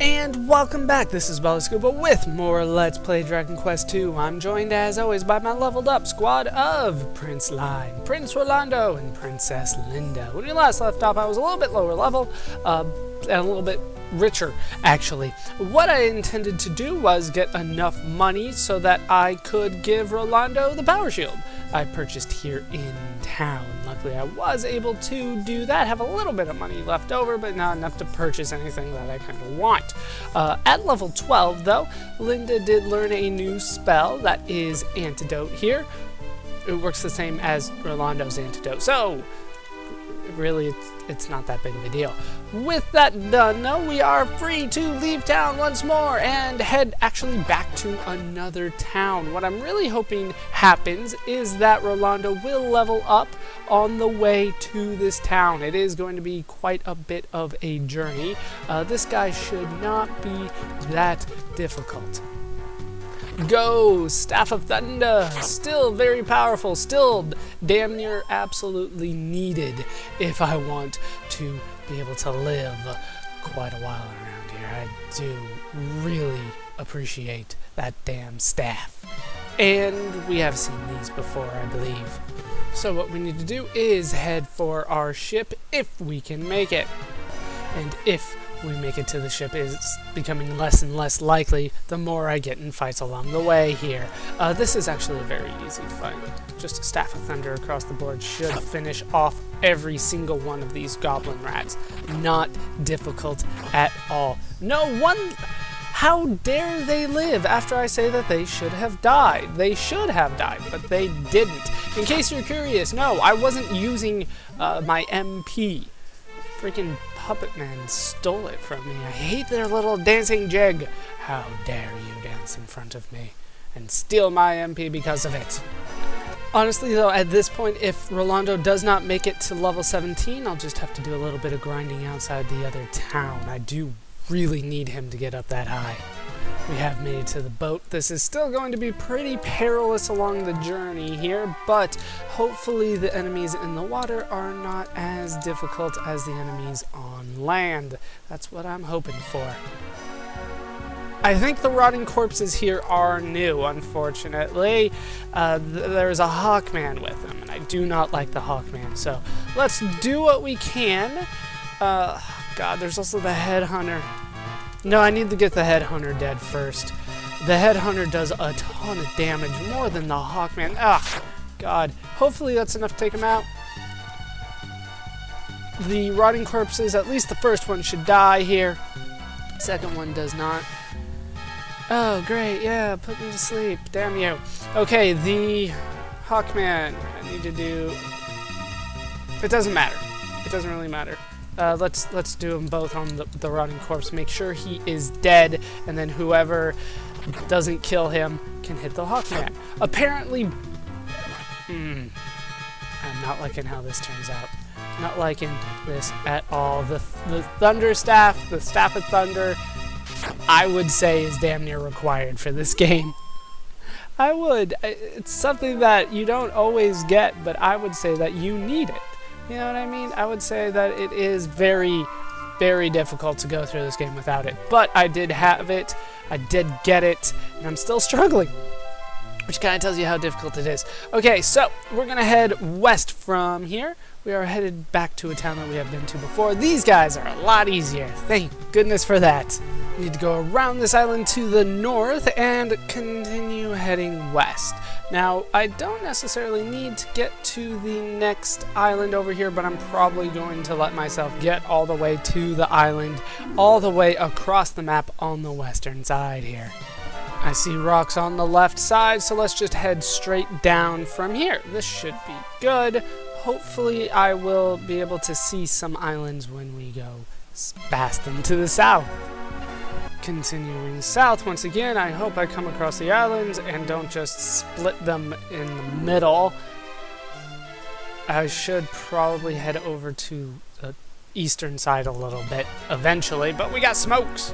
And welcome back, this is Scuba with more Let's Play Dragon Quest II. I'm joined as always by my leveled up squad of Prince Line, Prince Rolando, and Princess Linda. When we last left off, I was a little bit lower level, and a little bit richer, actually. What I intended to do was get enough money so that I could give Rolando the power shield I purchased here in town. Luckily, I was able to do that, have a little bit of money left over, but not enough to purchase anything that I kind of want. At level 12, though, Linda did learn a new spell that is Antidote here. It works the same as Rolando's Antidote, so really it's not that big of a deal. With that done, though, we are free to leave town once more and head actually back to another town. What I'm really hoping happens is that Rolando will level up on the way to this town. It is going to be quite a bit of a journey. This guy should not be that difficult. Go! Staff of Thunder! Still very powerful, still damn near absolutely needed if I want to be able to live quite a while around here. I do really appreciate that damn staff. And we have seen these before, I believe. So what we need to do is head for our ship if we can make it. And if we make it to the ship is becoming less and less likely the more I get in fights along the way here. This is actually a very easy fight. Just a Staff of Thunder across the board should finish off every single one of these goblin rats. Not difficult at all. No one... How dare they live after I say that they should have died? They should have died, but they didn't. In case you're curious, no, I wasn't using my MP. Freaking Puppet Man stole it from me. I hate their little dancing jig. How dare you dance in front of me and steal my MP because of it. Honestly, though, at this point, if Rolando does not make it to level 17, I'll just have to do a little bit of grinding outside the other town. I do really need him to get up that high. We have made it to the boat. This is still going to be pretty perilous along the journey here, but hopefully the enemies in the water are not as difficult as the enemies on land. That's what I'm hoping for. I think the rotting corpses here are new, unfortunately. There's a Hawkman with them, and I do not like the Hawkman, so let's do what we can. God, there's also the Headhunter. No, I need to get the Headhunter dead first. The Headhunter does a ton of damage, more than the Hawkman. Ah, God. Hopefully that's enough to take him out. The rotting corpses, at least the first one should die here. Second one does not. Oh, great, yeah, put me to sleep. Damn you. Okay, the Hawkman, I need to do... It doesn't matter. It doesn't really matter. Let's do them both on the rotting corpse. Make sure he is dead, and then whoever doesn't kill him can hit the Hawkman. Apparently, I'm not liking how this turns out. Not liking this at all. The Thunder Staff, the Staff of Thunder, I would say is damn near required for this game. I would. It's something that you don't always get, but I would say that you need it. You know what I mean? I would say that it is very, very difficult to go through this game without it. But I did have it, I did get it, and I'm still struggling. Which kind of tells you how difficult it is. Okay, so we're going to head west from here. We are headed back to a town that we have been to before. These guys are a lot easier. Thank goodness for that. We need to go around this island to the north and continue heading west. Now, I don't necessarily need to get to the next island over here, but I'm probably going to let myself get all the way to the island, all the way across the map on the western side here. I see rocks on the left side, so let's just head straight down from here. This should be good. Hopefully, I will be able to see some islands when we go past them to the south. Continuing south once again, I hope I come across the islands and don't just split them in the middle. I should probably head over to the eastern side a little bit eventually, but we got smokes.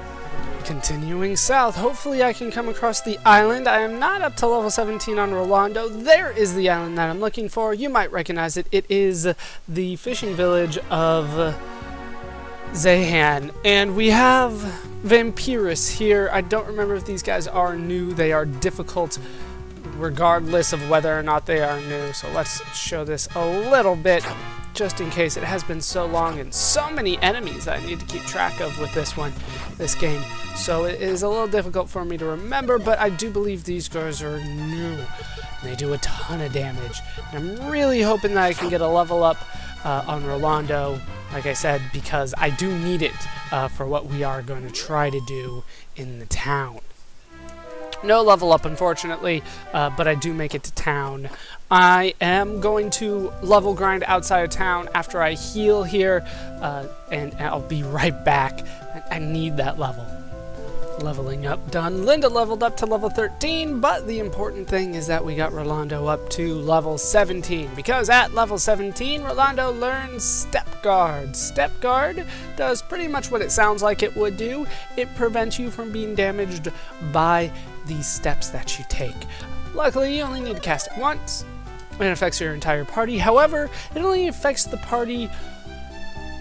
Continuing south, hopefully I can come across the island. I am not up to level 17 on Rolando. There is the island that I'm looking for. You might recognize it. It is the fishing village of Zahan, and we have Vampirus here. I don't remember if these guys are new. They are difficult regardless of whether or not they are new, so let's show this a little bit just in case. It has been so long and so many enemies that I need to keep track of with this game, so it is a little difficult for me to remember, but I do believe these guys are new. They do a ton of damage, and I'm really hoping that I can get a level up on Rolando, like I said, because I do need it for what we are going to try to do in the town. No level up, unfortunately, but I do make it to town. I am going to level grind outside of town after I heal here, and I'll be right back. I need that level. Leveling up done. Linda leveled up to level 13, but the important thing is that we got Rolando up to level 17, because at level 17, Rolando learns Step Guard. Step Guard does pretty much what it sounds like it would do. It prevents you from being damaged by these steps that you take. Luckily, you only need to cast it once, and it affects your entire party. However, it only affects the party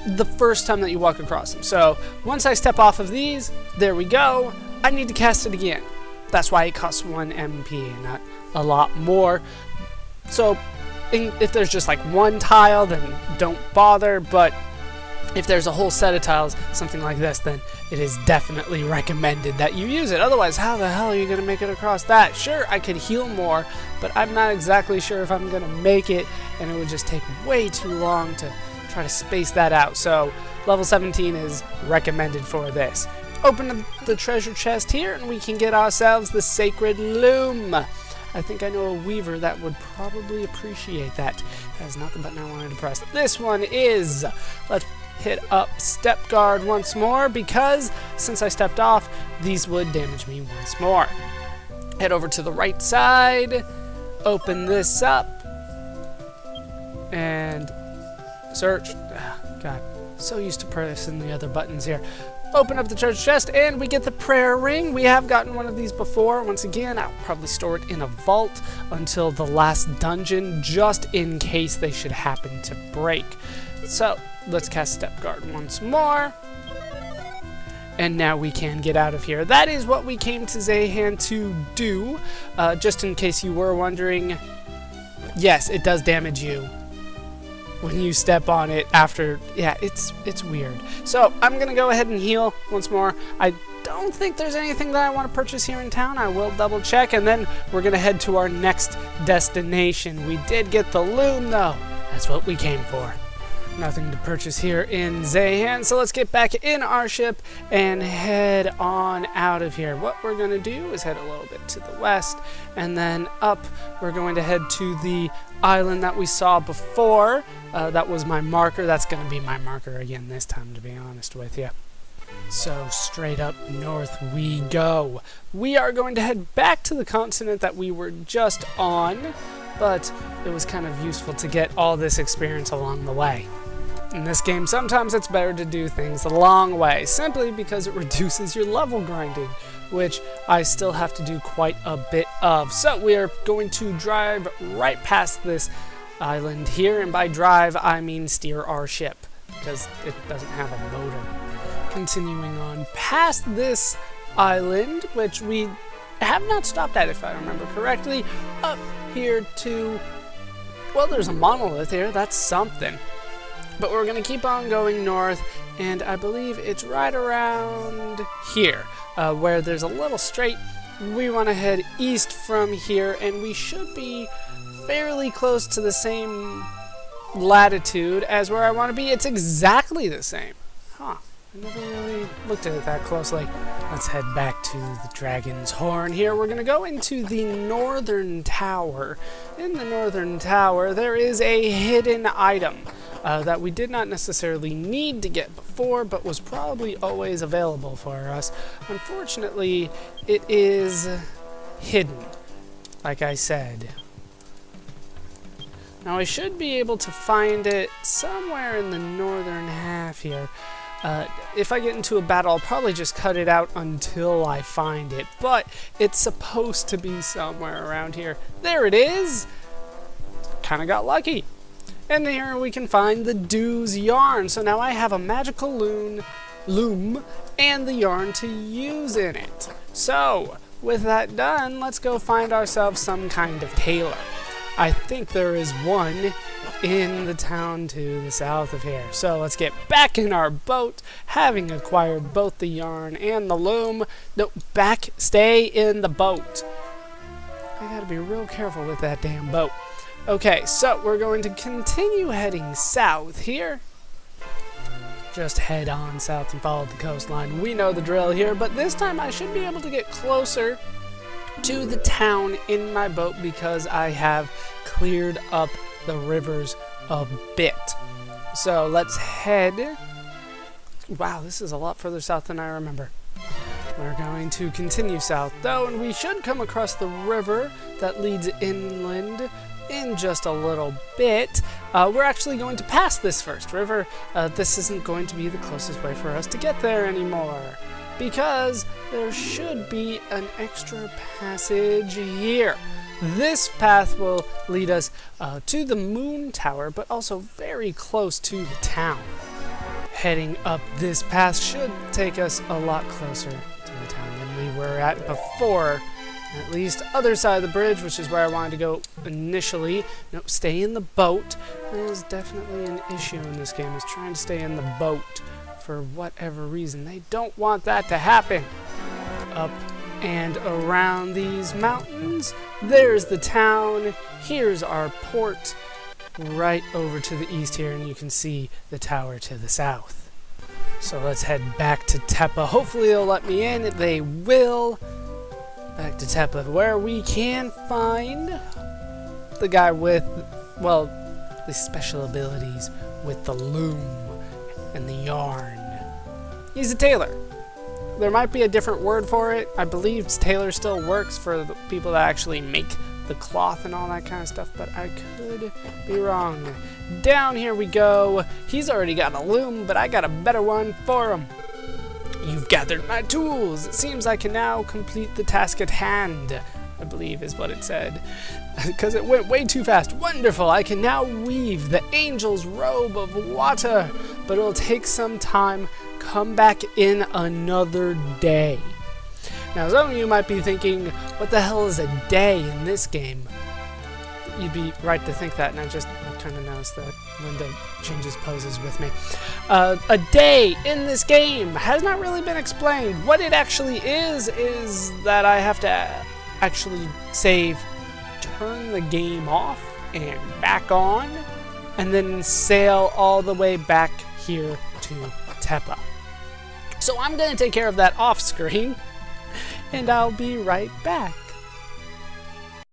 the first time that you walk across them. So once I step off of these, there we go, I need to cast it again. That's why it costs 1 MP and not a lot more. So if there's just like one tile, then don't bother, but if there's a whole set of tiles, something like this, then it is definitely recommended that you use it. Otherwise, how the hell are you going to make it across that? Sure, I could heal more, but I'm not exactly sure if I'm going to make it, and it would just take way too long to try to space that out. So level 17 is recommended for this. Open the treasure chest here and we can get ourselves the Sacred Loom. I think I know a weaver that would probably appreciate that. That is not the button I wanted to press. This one is, let's hit up Step Guard once more, because since I stepped off, these would damage me once more. Head over to the right side, open this up, and search. God, so used to pressing the other buttons here. Open up the treasure chest and we get the prayer ring. We have gotten one of these before. Once again, I'll probably store it in a vault until the last dungeon, just in case they should happen to break. So let's cast Step Guard once more, and now we can get out of here. That is what we came to Zahan to do. Just in case you were wondering, yes, it does damage you when you step on it after. Yeah, it's weird. So I'm gonna go ahead and heal once more. I don't think there's anything that I want to purchase here in town. I will double check, and then we're gonna head to our next destination. We did get the loom though. That's what we came for. Nothing to purchase here in Zahan, so let's get back in our ship and head on out of here. What we're going to do is head a little bit to the west, and then up we're going to head to the island that we saw before. That was my marker. That's going to be my marker again this time, to be honest with you. So straight up north we go. We are going to head back to the continent that we were just on, but it was kind of useful to get all this experience along the way. In this game, sometimes it's better to do things the long way, simply because it reduces your level grinding, which I still have to do quite a bit of. So we are going to drive right past this island here, and by drive I mean steer our ship, because it doesn't have a motor. Continuing on past this island, which we have not stopped at if I remember correctly, up here to, well, there's a monolith here, that's something. But we're going to keep on going north, and I believe it's right around here, where there's a little strait. We want to head east from here, and we should be fairly close to the same latitude as where I want to be. It's exactly the same. Huh. I never really looked at it that closely. Let's head back to the Dragon's Horn here. We're going to go into the Northern Tower. In the Northern Tower, there is a hidden item that we did not necessarily need to get before, but was probably always available for us. Unfortunately, it is hidden, like I said. Now, I should be able to find it somewhere in the northern half here. If I get into a battle, I'll probably just cut it out until I find it, but it's supposed to be somewhere around here. There it is! Kinda got lucky. And here we can find the Dew's yarn. So now I have a magical loom and the yarn to use in it. So with that done, let's go find ourselves some kind of tailor. I think there is one in the town to the south of here. So let's get back in our boat, having acquired both the yarn and the loom. No, stay in the boat. I gotta be real careful with that damn boat. Okay, so we're going to continue heading south here. Just head on south and follow the coastline. We know the drill here, but this time I should be able to get closer to the town in my boat because I have cleared up the rivers a bit. So let's head. Wow, this is a lot further south than I remember. We're going to continue south though, and we should come across the river that leads inland in just a little bit. We're actually going to pass this first river. This isn't going to be the closest way for us to get there anymore, because there should be an extra passage here. This path will lead us to the moon tower, but also very close to the town. Heading up this path should take us a lot closer to the town than we were at before. At least other side of the bridge, which is where I wanted to go initially. No, stay in the boat. That is definitely an issue in this game, is trying to stay in the boat for whatever reason. They don't want that to happen. Up and around these mountains, there's the town. Here's our port right over to the east here, and you can see the tower to the south. So let's head back to Teppa. Hopefully they'll let me in. They will. Back to Teppa, where we can find the guy with, well, the special abilities with the loom and the yarn. He's a tailor. There might be a different word for it. I believe tailor still works for the people that actually make the cloth and all that kind of stuff, but I could be wrong. Down here we go. He's already got a loom, but I got a better one for him. You've gathered my tools. It seems I can now complete the task at hand, I believe is what it said, because it went way too fast. Wonderful. I can now weave the angel's robe of water, but it'll take some time. Come back in another day. Now, some of you might be thinking, what the hell is a day in this game? You'd be right to think that, and I kind of noticed that Linda changes poses with me. A day in this game has not really been explained. What it actually is that I have to actually save, turn the game off and back on, and then sail all the way back here to Teppa. So I'm going to take care of that off screen, and I'll be right back.